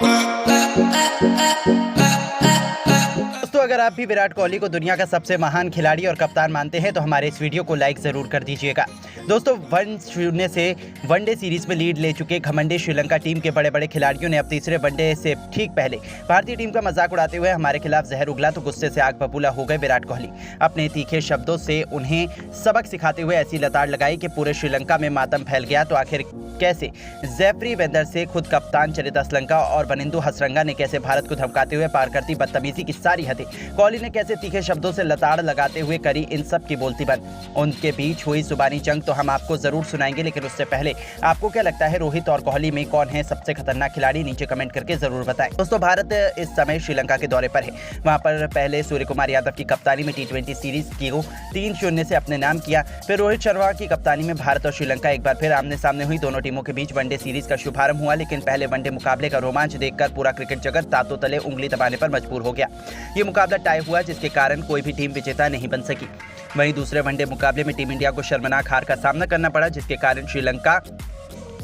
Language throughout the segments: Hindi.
दोस्तों, अगर आप भी विराट कोहली को दुनिया का सबसे महान खिलाड़ी और कप्तान मानते हैं तो हमारे इस वीडियो को लाइक ज़रूर कर दीजिएगा। दोस्तों, 1-0 से वनडे सीरीज में लीड ले चुके घमंडी श्रीलंका टीम के बड़े बड़े खिलाड़ियों ने अब तीसरे वनडे से ठीक पहले भारतीय टीम का मजाक उड़ाते हुए हमारे खिलाफ जहर उगला तो गुस्से से आग बबूला हो गए विराट कोहली। अपने तीखे शब्दों से उन्हें सबक सिखाते हुए ऐसी लताड़ लगाई कि पूरे श्रीलंका में मातम फैल गया। तो आखिर कैसे जेफ्री वेंदर से खुद कप्तान चरित असलंका और वनिंदु हसरंगा ने कैसे भारत को धमकाते हुए पार करती बदतमीजी की सारी हदें, कोहली ने कैसे तीखे शब्दों से लताड़ लगाते हुए करी इन सब की बोलती बंद, उनके बीच हुई जुबानी जंग तो हम आपको जरूर सुनाएंगे। लेकिन उससे पहले आपको क्या लगता है रोहित और कोहली में कौन है सबसे खतरनाक खिलाड़ी, नीचे कमेंट करके जरूर बताएं। दोस्तों, भारत इस समय श्रीलंका के दौरे पर है। वहां पर पहले सूर्य कुमार यादव की कप्तानी में T20 सीरीज को 3-0 से अपने नाम किया। फिर रोहित शर्मा की कप्तानी में भारत और श्रीलंका एक बार फिर आमने सामने हुई। दोनों टीमों के बीच वनडे सीरीज का शुभारंभ हुआ, लेकिन पहले वनडे मुकाबले का रोमांच देखकर पूरा क्रिकेट जगत तातों तले उंगली दबाने पर मजबूर हो गया। ये मुकाबला टाई हुआ, जिसके कारण कोई भी टीम विजेता नहीं बन सकी। वहीं दूसरे वनडे मुकाबले में टीम इंडिया को शर्मनाक हार का सामना करना पड़ा, जिसके कारण श्रीलंका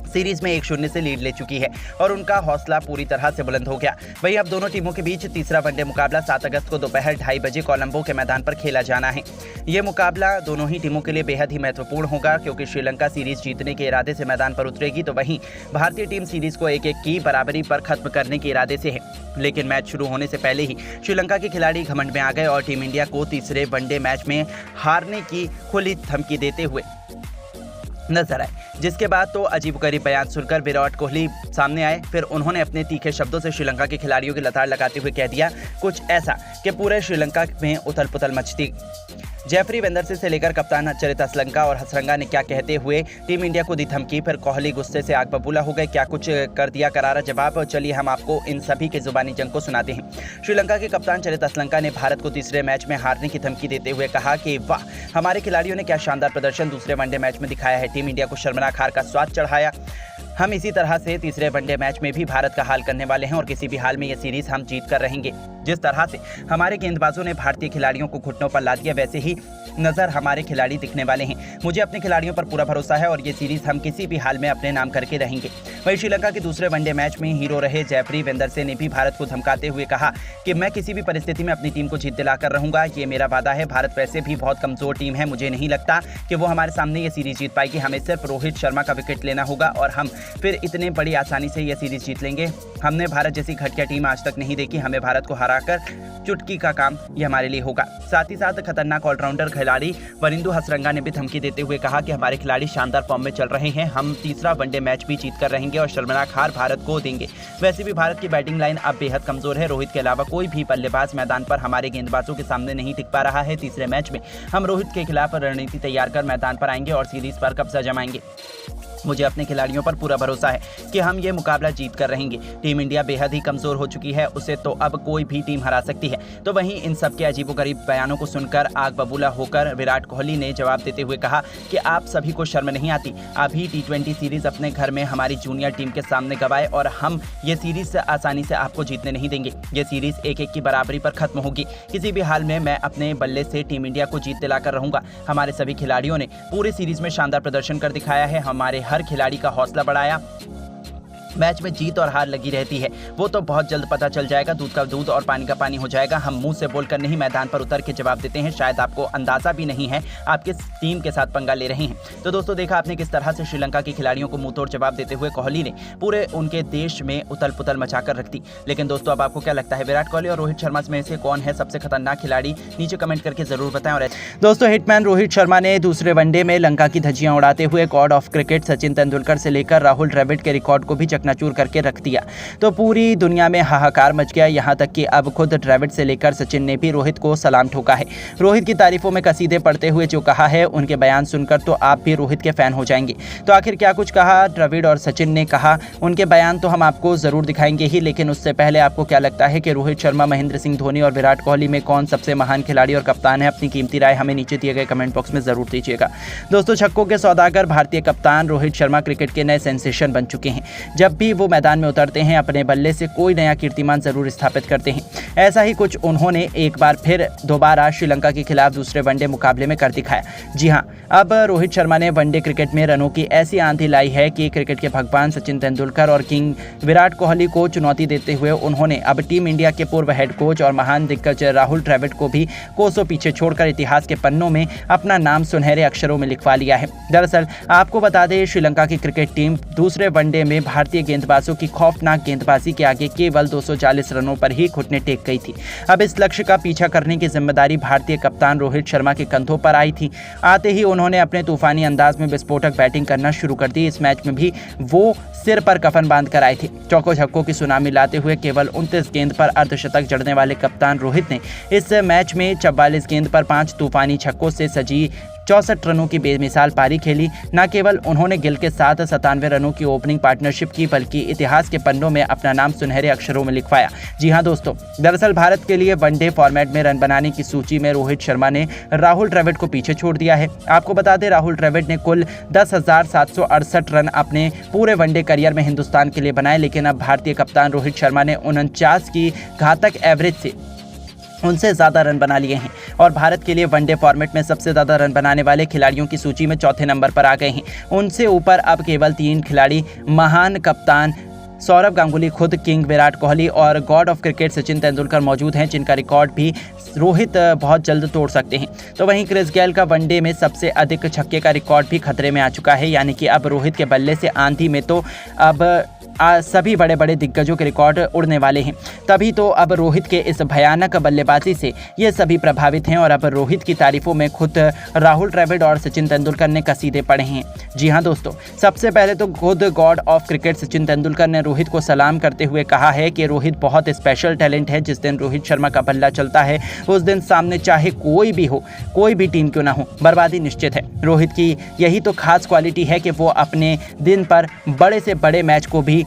सीरीज में 1-0 से लीड ले चुकी है और उनका हौसला पूरी तरह से बुलंद हो गया। वहीं अब दोनों टीमों के बीच तीसरा वनडे मुकाबला 7 अगस्त को दोपहर 2:30 बजे कोलंबो के मैदान पर खेला जाना है। ये मुकाबला दोनों ही टीमों के लिए बेहद ही महत्वपूर्ण होगा, क्योंकि श्रीलंका सीरीज जीतने के इरादे से मैदान पर उतरेगी, तो वहीं भारतीय टीम सीरीज को 1-1 की बराबरी पर खत्म करने के इरादे से है। लेकिन मैच शुरू होने से पहले ही श्रीलंका के खिलाड़ी घमंड में आ गए और टीम इंडिया को तीसरे वनडे मैच में हारने की खुली धमकी देते हुए नजर आए, जिसके बाद तो अजीबोगरीब बयान सुनकर विराट कोहली सामने आए। फिर उन्होंने अपने तीखे शब्दों से श्रीलंका के खिलाड़ियों की लताड़ लगाते हुए कह दिया कुछ ऐसा कि पूरे श्रीलंका में उथल पुथल मचती। जेफ्री वेंदर से लेकर कप्तान चरित असलंका और हसरंगा ने क्या कहते हुए टीम इंडिया को दी धमकी, फिर कोहली गुस्से से आग बबूला हो गए, क्या कुछ कर दिया करारा जवाब। चलिए हम आपको इन सभी के जुबानी जंग को सुनाते हैं। श्रीलंका के कप्तान चरित असलंका ने भारत को तीसरे मैच में हारने की धमकी देते हुए कहा कि वाह, हमारे खिलाड़ियों ने क्या शानदार प्रदर्शन दूसरे वनडे मैच में दिखाया है, टीम इंडिया को शर्मनाक हार का स्वाद चढ़ाया। हम इसी तरह से तीसरे वनडे मैच में भी भारत का हाल करने वाले हैं और किसी भी हाल में ये सीरीज हम जीत कर रहेंगे। जिस तरह से हमारे गेंदबाजों ने भारतीय खिलाड़ियों को घुटनों पर ला दिया, वैसे ही नजर हमारे खिलाड़ी दिखने वाले हैं। मुझे अपने खिलाड़ियों पर पूरा भरोसा है और ये सीरीज हम किसी भी हाल में अपने नाम करके रहेंगे। वहीं श्रीलंका के दूसरे वनडे मैच में हीरो रहे जेफ्री वेंदर ने भी भारत को धमकाते हुए कहा कि मैं किसी भी परिस्थिति में अपनी टीम को जीत दिलाकर रहूंगा, ये मेरा वादा है। भारत वैसे भी बहुत कमजोर टीम है, मुझे नहीं लगता कि वो हमारे सामने ये सीरीज जीत पाएगी। हमें सिर्फ रोहित शर्मा का विकेट लेना होगा और हम फिर इतने बड़ी आसानी से ये सीरीज जीत लेंगे। हमने भारत जैसी घटिया टीम आज तक नहीं देखी, हमें भारत को हराकर चुटकी का काम ये हमारे लिए होगा। साथ ही साथ खतरनाक ऑलराउंडर खिलाड़ी वनिंदु हसरंगा ने भी धमकी देते हुए कहा कि हमारे खिलाड़ी शानदार फॉर्म में चल रहे हैं, हम तीसरा वनडे मैच भी जीत कर रहेंगे और शर्मनाक हार भारत को देंगे। वैसे भी भारत की बैटिंग लाइन अब बेहद कमजोर है, रोहित के अलावा कोई भी बल्लेबाज मैदान पर हमारे गेंदबाजों के सामने नहीं टिक पा रहा है। तीसरे मैच में हम रोहित के खिलाफ रणनीति तैयार कर मैदान पर आएंगे और सीरीज पर कब्जा जमाएंगे। मुझे अपने खिलाड़ियों पर पूरा भरोसा है कि हम ये मुकाबला जीत कर रहेंगे। टीम इंडिया बेहद ही कमजोर हो चुकी है, उसे तो अब कोई भी टीम हरा सकती है। तो वहीं इन सब के अजीबोगरीब बयानों को सुनकर आग बबूला होकर विराट कोहली ने जवाब देते हुए कहा कि आप सभी को शर्म नहीं आती, अभी T20 सीरीज अपने घर में हमारी जूनियर टीम के सामने गवाए और हम ये सीरीज से आसानी से आपको जीतने नहीं देंगे। ये सीरीज 1-1 की बराबरी पर खत्म होगी। किसी भी हाल में मैं अपने बल्ले से टीम इंडिया को जीत दिलाकर रहूंगा। हमारे सभी खिलाड़ियों ने पूरी सीरीज में शानदार प्रदर्शन कर दिखाया है, हमारे हर खिलाड़ी का हौसला बढ़ाया। मैच में जीत और हार लगी रहती है, वो तो बहुत जल्द पता चल जाएगा, दूध का दूध और पानी का पानी हो जाएगा। हम मुंह से बोलकर नहीं, मैदान पर उतर के जवाब देते हैं। शायद आपको अंदाजा भी नहीं है आप किस टीम के साथ पंगा ले रहे हैं। तो दोस्तों, देखा आपने किस तरह से श्रीलंका के खिलाड़ियों को मुंह तोड़ जवाब देते हुए कोहली ने पूरे उनके देश में उथल पुथल मचाकर रख दी। लेकिन दोस्तों, अब आपको क्या लगता है विराट कोहली और रोहित शर्मा में से कौन है सबसे खतरनाक खिलाड़ी, नीचे कमेंट करके जरूर बताएं। और दोस्तों, हिटमैन रोहित शर्मा ने दूसरे वनडे में लंका की धज्जियां उड़ाते हुए God of cricket Sachin Tendulkar से लेकर राहुल द्रविड़ के रिकॉर्ड को भी चकनाचूर करके रख दिया। तो पूरी दुनिया में हाहाकार मच गया, यहाँ तक कि अब खुद द्रविड़ से लेकर सचिन ने भी रोहित को सलाम ठोका है। रोहित की तारीफों में कसीदे पढ़ते हुए जो कहा है, उनके बयान सुनकर तो आप भी रोहित के फैन हो जाएंगे। तो आखिर क्या कुछ कहा द्रविड़ और सचिन ने कहा, उनके बयान तो हम आपको जरूर दिखाएंगे ही, लेकिन उससे पहले आपको क्या लगता है कि रोहित शर्मा, महेंद्र सिंह धोनी और विराट कोहली में कौन सबसे महान खिलाड़ी और कप्तान है? अपनी कीमती राय हमें नीचे दिए गए कमेंट बॉक्स में जरूर दीजिएगा। दोस्तों, छक्कों के सौदागर भारतीय कप्तान रोहित शर्मा क्रिकेट के नए सेंसेशन बन चुके हैं। जब जब भी वो मैदान में उतरते हैं अपने बल्ले से कोई नया कीर्तिमान जरूर स्थापित करते हैं। ऐसा ही कुछ उन्होंने एक बार फिर दोबारा श्रीलंका के खिलाफ दूसरे वनडे मुकाबले में कर दिखाया। जी हां, अब रोहित शर्मा ने वनडे क्रिकेट में रनों की ऐसी आंधी लाई है कि क्रिकेट के भगवान सचिन तेंदुलकर और किंग विराट कोहली को चुनौती देते हुए उन्होंने अब टीम इंडिया के पूर्व हेड कोच और महान दिग्गज राहुल द्रविड़ को भी कोसों पीछे छोड़कर इतिहास के पन्नों में अपना नाम सुनहरे अक्षरों में लिखवा लिया है। दरअसल आपको बता दें, श्रीलंका की क्रिकेट टीम दूसरे वनडे में भारतीय गेंदबाजों की खौफनाक गेंदबाजी के आगे केवल 240 रनों पर ही घुटने टेक गई थी। अब इस लक्ष्य का पीछा करने की जिम्मेदारी भारतीय कप्तान रोहित शर्मा के कंधों पर आई थी। आते ही उन्होंने अपने तूफानी अंदाज में विस्फोटक बैटिंग करना शुरू कर दी। इस मैच में भी वो सिर पर कफन बांध कर आए थे। चौको छक्कों की सुनामी लाते हुए केवल 29 गेंद पर अर्धशतक जड़ने वाले कप्तान रोहित ने इस मैच में 44 गेंद पर 5 तूफानी छक्कों से सजी 64 रनों की बेमिसाल पारी खेली। न केवल उन्होंने गिल के साथ 97 रनों की ओपनिंग पार्टनरशिप की, बल्कि इतिहास के पन्नों में अपना नाम सुनहरे अक्षरों में लिखवाया। जी हां दोस्तों, दरअसल भारत के लिए वनडे फॉर्मेट में रन बनाने की सूची में रोहित शर्मा ने राहुल द्रविड़ को पीछे छोड़ दिया है। आपको बता दें, राहुल द्रविड़ ने कुल 10,768 रन अपने पूरे वनडे करियर में हिंदुस्तान के लिए बनाए, लेकिन अब भारतीय कप्तान रोहित शर्मा ने 49 की घातक एवरेज से उनसे ज़्यादा रन बना लिए हैं और भारत के लिए वनडे फॉर्मेट में सबसे ज़्यादा रन बनाने वाले खिलाड़ियों की सूची में चौथे नंबर पर आ गए हैं। उनसे ऊपर अब केवल 3 खिलाड़ी महान कप्तान सौरव गांगुली, खुद किंग विराट कोहली और God of cricket Sachin Tendulkar मौजूद हैं, जिनका रिकॉर्ड भी रोहित बहुत जल्द तोड़ सकते हैं। तो वहीं क्रिस गेल का वनडे में सबसे अधिक छक्के का रिकॉर्ड भी खतरे में आ चुका है, यानी कि अब रोहित के बल्ले से आंधी में तो अब सभी बड़े बड़े दिग्गजों के रिकॉर्ड उड़ने वाले हैं। तभी तो अब रोहित के इस भयानक बल्लेबाजी से ये सभी प्रभावित हैं और अब रोहित की तारीफों में खुद राहुल द्रविड़ और सचिन तेंदुलकर ने कसीदे पड़े हैं। जी हां दोस्तों, सबसे पहले तो खुद God of cricket Sachin Tendulkar ने रोहित को सलाम करते हुए कहा है कि रोहित बहुत स्पेशल टैलेंट है। जिस दिन रोहित शर्मा का बल्ला चलता है उस दिन सामने चाहे कोई भी हो, कोई भी टीम क्यों ना हो, बर्बादी निश्चित है। रोहित की यही तो खास क्वालिटी है कि वो अपने दिन पर बड़े से बड़े मैच को भी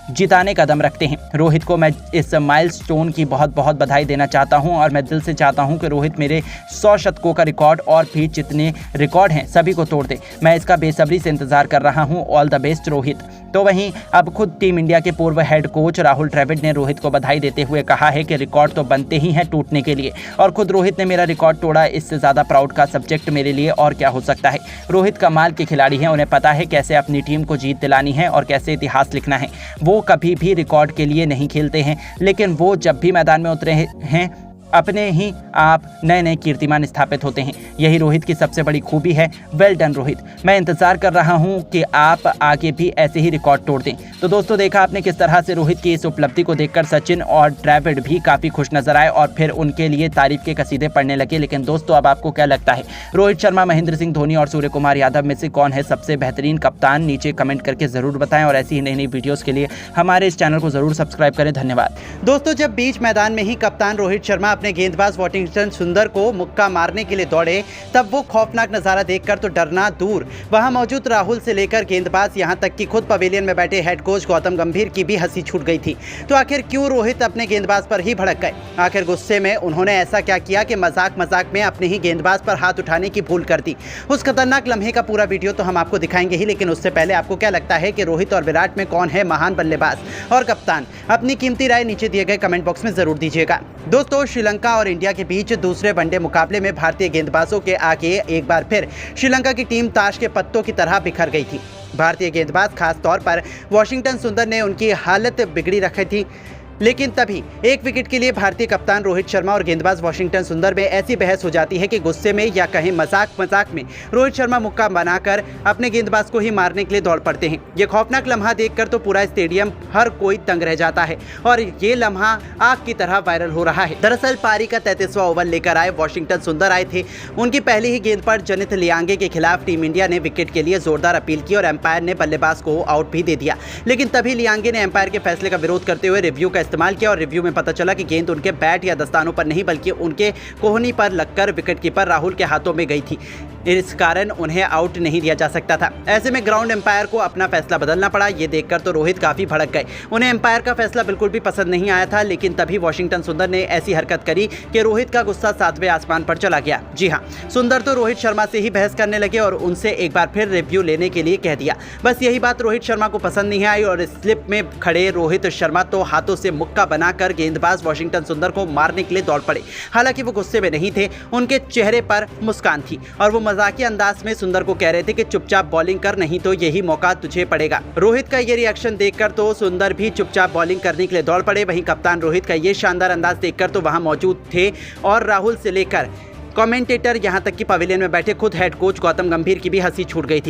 जिताने का दम रखते हैं। रोहित को मैं इस माइलस्टोन की बहुत बहुत बधाई देना चाहता हूं और मैं दिल से चाहता हूं कि रोहित मेरे 100 शतकों का रिकॉर्ड और भी जितने रिकॉर्ड हैं सभी को तोड़ दे। मैं इसका बेसब्री से इंतजार कर रहा हूं। All the best Rohit. तो वहीं अब खुद टीम इंडिया के पूर्व हेड कोच राहुल द्रविड़ ने रोहित को बधाई देते हुए कहा है कि रिकॉर्ड तो बनते ही हैं टूटने के लिए, और खुद रोहित ने मेरा रिकॉर्ड तोड़ा, इससे ज़्यादा प्राउड का सब्जेक्ट मेरे लिए और क्या हो सकता है। रोहित कमाल के खिलाड़ी हैं, उन्हें पता है कैसे अपनी टीम को जीत दिलानी है और कैसे इतिहास लिखना है। वो कभी भी रिकॉर्ड के लिए नहीं खेलते हैं, लेकिन वो जब भी मैदान में उतरे हैं अपने ही आप नए नए कीर्तिमान स्थापित होते हैं। यही रोहित की सबसे बड़ी खूबी है। Well done Rohit. मैं इंतजार कर रहा हूं कि आप आगे भी ऐसे ही रिकॉर्ड तोड़ दें। तो दोस्तों, देखा आपने किस तरह से रोहित की इस उपलब्धि को देखकर सचिन और द्रविड़ भी काफ़ी खुश नजर आए और फिर उनके लिए तारीफ के कसीदे पढ़ने लगे। लेकिन दोस्तों, अब आपको क्या लगता है, रोहित शर्मा, महेंद्र सिंह धोनी और सूर्य कुमार यादव में से कौन है सबसे बेहतरीन कप्तान? नीचे कमेंट करके ज़रूर बताएं और ऐसी ही नई नई वीडियोज़ के लिए हमारे इस चैनल को ज़रूर सब्सक्राइब करें। धन्यवाद। दोस्तों, जब बीच मैदान में ही कप्तान रोहित शर्मा अपने गेंदबाज वॉशिंगटन सुंदर को मुक्का मारने के लिए दौड़े, तब वो खौफनाक नजारा देखकर तो डरना दूर, वहां मौजूद राहुल से लेकर गेंदबाज यहां तक कि खुद पवेलियन में बैठे हेड कोच गौतम गंभीर की भी हंसी छूट गई थी। तो आखिर क्यों रोहित अपने गेंदबाज पर ही भड़क गए? आखिर गुस्से में उन्होंने ऐसा क्या किया कि मजाक मजाक में अपने ही गेंदबाज पर हाथ उठाने की भूल कर दी? उस खतरनाक लम्हे का पूरा वीडियो तो हम आपको दिखाएंगे ही, लेकिन उससे पहले आपको क्या लगता है कि रोहित और विराट में कौन है महान बल्लेबाज और कप्तान? अपनी कीमती राय नीचे दिए गए कमेंट बॉक्स में जरूर दीजिएगा। दोस्तों, श्रीलंका और इंडिया के बीच दूसरे वनडे मुकाबले में भारतीय गेंदबाजों के आगे एक बार फिर श्रीलंका की टीम ताश के पत्तों की तरह बिखर गई थी। भारतीय गेंदबाज खास तौर पर वॉशिंगटन सुंदर ने उनकी हालत बिगड़ी रखी थी, लेकिन तभी एक विकेट के लिए भारतीय कप्तान रोहित शर्मा और गेंदबाज वॉशिंगटन सुंदर में ऐसी बहस हो जाती है कि गुस्से में या कहीं मजाक में रोहित शर्मा मुक्का बनाकर अपने गेंदबाज को ही मारने के लिए दौड़ पड़ते हैं। ये खौफनाक लम्हा देखकर तो पूरा स्टेडियम हर कोई दंग रह जाता है और ये लम्हा आग की तरह वायरल हो रहा है। दरअसल पारी का 33वां ओवर लेकर आए वॉशिंगटन सुंदर आए थे। उनकी पहली ही गेंद पर जनित लियांगे के खिलाफ टीम इंडिया ने विकेट के लिए जोरदार अपील की और एम्पायर ने बल्लेबाज को आउट भी दे दिया। लेकिन तभी लियांगे ने एम्पायर के फैसले का विरोध करते हुए रिव्यू का इस्तेमाल किया और रिव्यू में पता चला कि गेंद उनके बैट या दस्तानों पर नहीं बल्कि उनके कोहनी पर लगकर विकेटकीपर राहुल के हाथों में गई थी। इस कारण उन्हें आउट नहीं दिया जा सकता था। ऐसे में ग्राउंड एम्पायर को अपना फैसला बदलना पड़ा। ये देखकर तो रोहित काफी भड़क गए। उन्हें एम्पायर का फैसला बिल्कुल भी पसंद नहीं आया था, लेकिन तभी वॉशिंगटन सुंदर ने ऐसी हरकत करी कि रोहित का गुस्सा 7वें आसमान पर चला गया। जी हाँ, सुंदर तो रोहित शर्मा से ही बहस करने लगे और उनसे एक बार फिर रिव्यू लेने के लिए कह दिया। बस यही बात रोहित शर्मा को पसंद नहीं आई और स्लिप में खड़े रोहित शर्मा तो हाथों से मुक्का बनाकर गेंदबाज वॉशिंगटन सुंदर को मारने के लिए दौड़ पड़े। हालांकि वो गुस्से में नहीं थे, उनके चेहरे पर मुस्कान थी और वो मजाकिया अंदाज में सुंदर को कह रहे थे कि चुपचाप बॉलिंग कर, नहीं तो यही मौका तुझे पड़ेगा। रोहित का ये रिएक्शन देखकर तो सुंदर भी चुपचाप बॉलिंग करने के लिए दौड़ पड़े। वहीं कप्तान रोहित का ये शानदार अंदाज देखकर तो वहां मौजूद थे और राहुल से लेकर कमेंटेटर यहां तक कि पवेलियन में बैठे खुद हेड कोच गौतम गंभीर की भी हंसी छूट गई थी।